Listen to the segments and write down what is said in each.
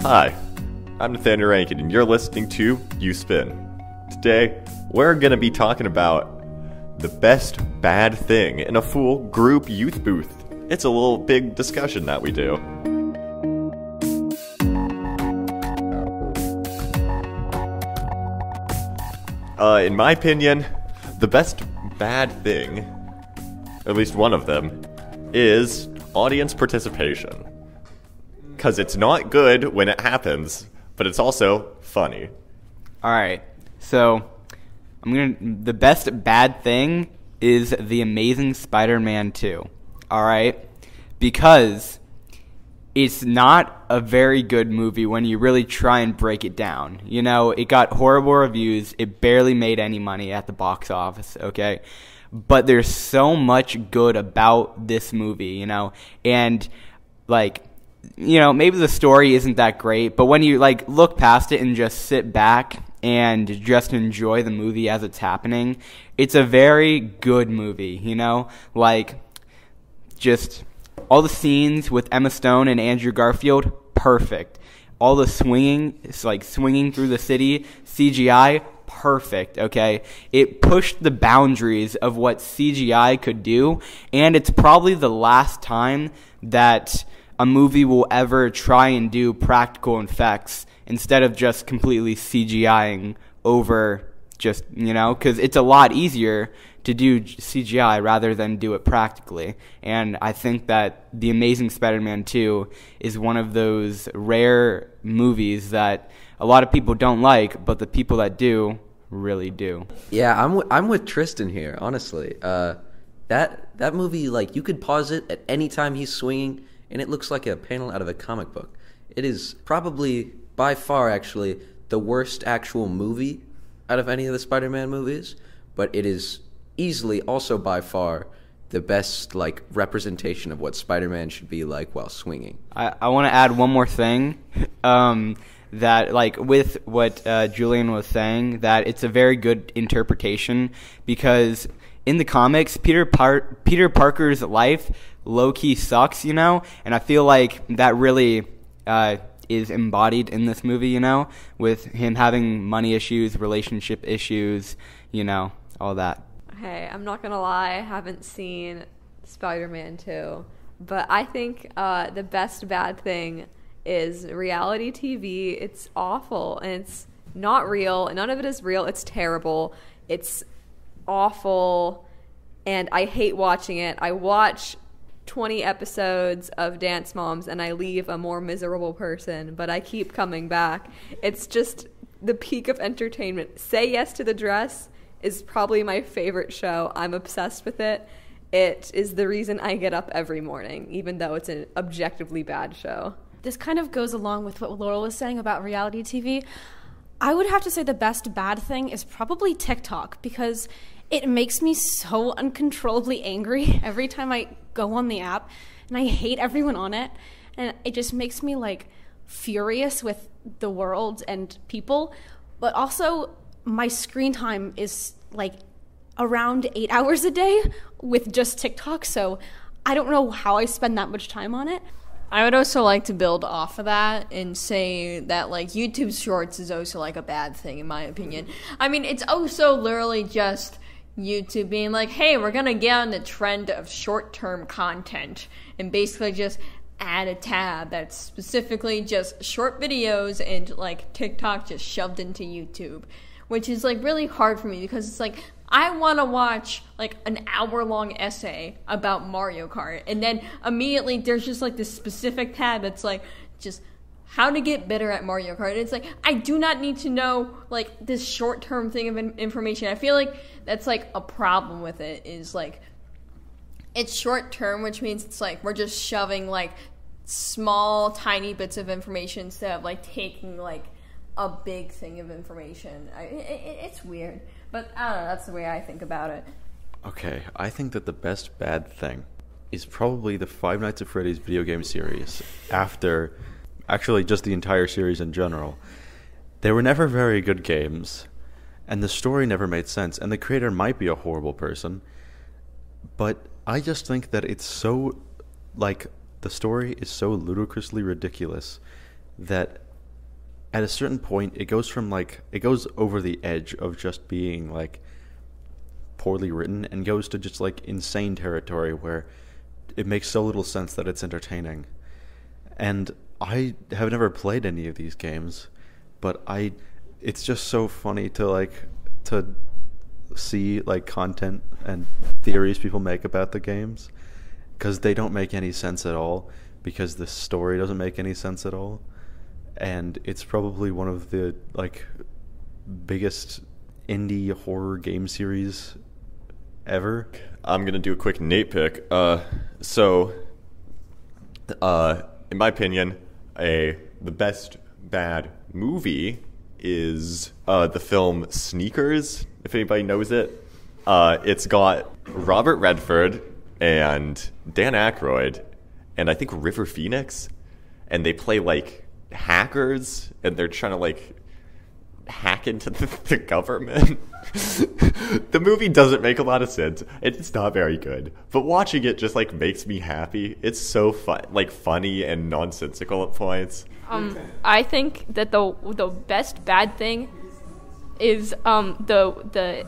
Hi, I'm Nathaniel Rankin, and you're listening to You Spin. Today, we're going to be talking about the best bad thing in a full group youth booth. It's a little big discussion that we do. In my opinion, the best bad thing, at least one of them, is audience participation. Because it's not good when it happens, but it's also funny. Alright, so the best bad thing is The Amazing Spider-Man 2. Alright? Because it's not a very good movie when you really try and break it down. You know, it got horrible reviews, it barely made any money at the box office, okay? But there's so much good about this movie, you know? And, like, you know, maybe the story isn't that great, but when you, like, look past it and just sit back and just enjoy the movie as it's happening, it's a very good movie, you know? Like, just all the scenes with Emma Stone and Andrew Garfield, perfect. All the swinging, it's like swinging through the city, CGI, perfect, okay? It pushed the boundaries of what CGI could do, and it's probably the last time that a movie will ever try and do practical effects instead of just completely CGIing over just, you know, because it's a lot easier to do CGI rather than do it practically. And I think that The Amazing Spider-Man 2 is one of those rare movies that a lot of people don't like, but the people that do really do. Yeah, I'm with Tristan here, honestly. That movie, like, you could pause it at any time he's swinging, and it looks like a panel out of a comic book. It is probably, by far, actually, the worst actual movie out of any of the Spider-Man movies, but it is easily also by far the best, like, representation of what Spider-Man should be like while swinging. I want to add one more thing, that, like, with what Julian was saying, that it's a very good interpretation, because in the comics, Peter Parker's life low-key sucks, you know, and I feel like that really is embodied in this movie, you know, with him having money issues, relationship issues, you know, all that. Hey, I'm not gonna lie, I haven't seen Spider-Man 2, but I think the best bad thing is reality TV. It's awful, and it's not real, and none of it is real. It's terrible. It's awful, and I hate watching it. I watch 20 episodes of Dance Moms, and I leave a more miserable person, but I keep coming back. It's just the peak of entertainment. Say Yes to the Dress is probably my favorite show. I'm obsessed with it. It is the reason I get up every morning, even though it's an objectively bad show. This kind of goes along with what Laurel was saying about reality TV. I would have to say the best bad thing is probably TikTok, because it makes me so uncontrollably angry every time I go on the app, and I hate everyone on it, and it just makes me, like, furious with the world and people. But also, my screen time is, like, around 8 hours a day with just TikTok, so I don't know how I spend that much time on it. I would also like to build off of that and say that, like, YouTube Shorts is also, like, a bad thing, in my opinion. I mean, it's also literally just YouTube being like, hey, we're gonna get on the trend of short-term content and basically just add a tab that's specifically just short videos and, like, TikTok just shoved into YouTube, which is, like, really hard for me because it's like, I want to watch, like, an hour-long essay about Mario Kart, and then immediately there's just, like, this specific tab that's, like, just how to get better at Mario Kart. And it's like, I do not need to know, like, this short-term thing of information. I feel like that's, like, a problem with it, is, like, it's short-term, which means it's, like, we're just shoving, like, small, tiny bits of information instead of, like, taking, like, a big thing of information. It's weird. But I don't know, that's the way I think about it. Okay, I think that the best bad thing is probably the Five Nights at Freddy's video game series. Actually, just the entire series in general. They were never very good games, and the story never made sense, and the creator might be a horrible person, but I just think that it's so, like, the story is so ludicrously ridiculous that at a certain point, it goes over the edge of just being like poorly written and goes to just like insane territory where it makes so little sense that it's entertaining. And I have never played any of these games, but it's just so funny to see like content and theories people make about the games, because they don't make any sense at all, because the story doesn't make any sense at all. And it's probably one of the like biggest indie horror game series ever. I'm gonna do a quick Nate pick. In my opinion, the best bad movie is the film Sneakers, if anybody knows it. It's got Robert Redford and Dan Aykroyd and I think River Phoenix, and they play like hackers, and they're trying to like hack into the government. The movie doesn't make a lot of sense. It's not very good, but watching it just like makes me happy. It's so funny and nonsensical at points. I think that the best bad thing is the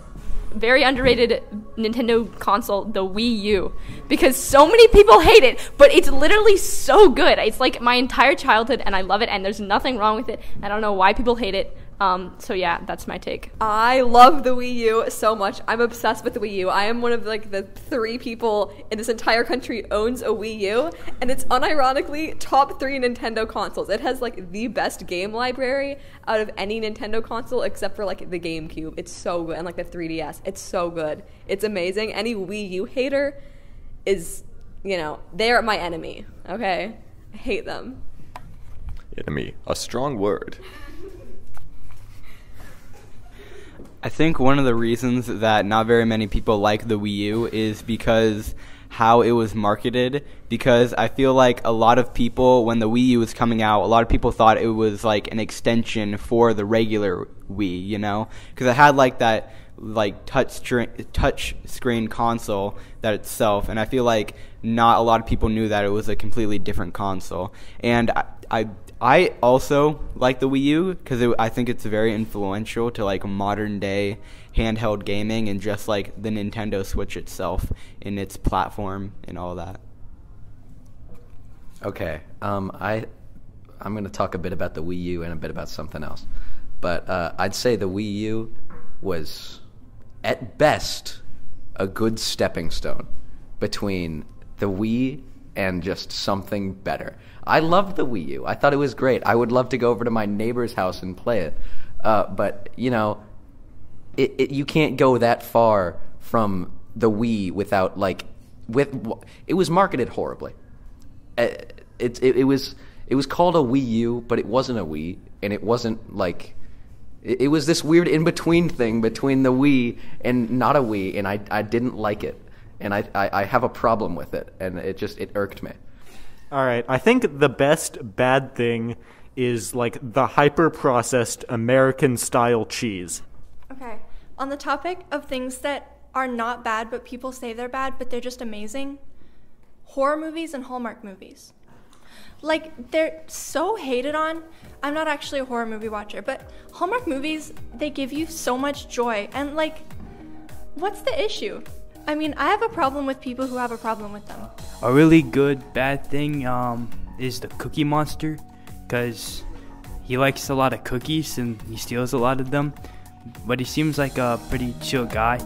very underrated Nintendo console, the Wii U, because so many people hate it, but it's literally so good. It's like my entire childhood, and I love it, and there's nothing wrong with it. I don't know why people hate it. So yeah, that's my take. I love the Wii U so much. I'm obsessed with the Wii U. I am one of like the 3 people in this entire country owns a Wii U, and it's unironically top 3 Nintendo consoles. It has like the best game library out of any Nintendo console except for like the GameCube. It's so good, and like the 3DS. It's so good. It's amazing. Any Wii U hater is, they're my enemy. Okay, I hate them. Enemy, a strong word. I think one of the reasons that not very many people like the Wii U is because how it was marketed, because I feel like a lot of people, when the Wii U was coming out, a lot of people thought it was like an extension for the regular Wii, because it had like that like touch screen console that itself, and I feel like not a lot of people knew that it was a completely different console. And I also like the Wii U because I think it's very influential to like modern day handheld gaming and just like the Nintendo Switch itself in its platform and all that. Okay, I'm going to talk a bit about the Wii U and a bit about something else. But I'd say the Wii U was, at best, a good stepping stone between the Wii and just something better. I loved the Wii U. I thought it was great. I would love to go over to my neighbor's house and play it. But, you can't go that far from the Wii without, it was marketed horribly. It was called a Wii U, but it wasn't a Wii, and it wasn't, it was this weird in-between thing between the Wii and not a Wii, and I didn't like it. And I have a problem with it, and it irked me. All right, I think the best bad thing is like the hyper-processed American-style cheese. Okay, on the topic of things that are not bad, but people say they're bad, but they're just amazing, horror movies and Hallmark movies. They're so hated on. I'm not actually a horror movie watcher, but Hallmark movies, they give you so much joy, and what's the issue? I mean, I have a problem with people who have a problem with them. A really good bad thing is the Cookie Monster, because he likes a lot of cookies and he steals a lot of them, but he seems like a pretty chill guy.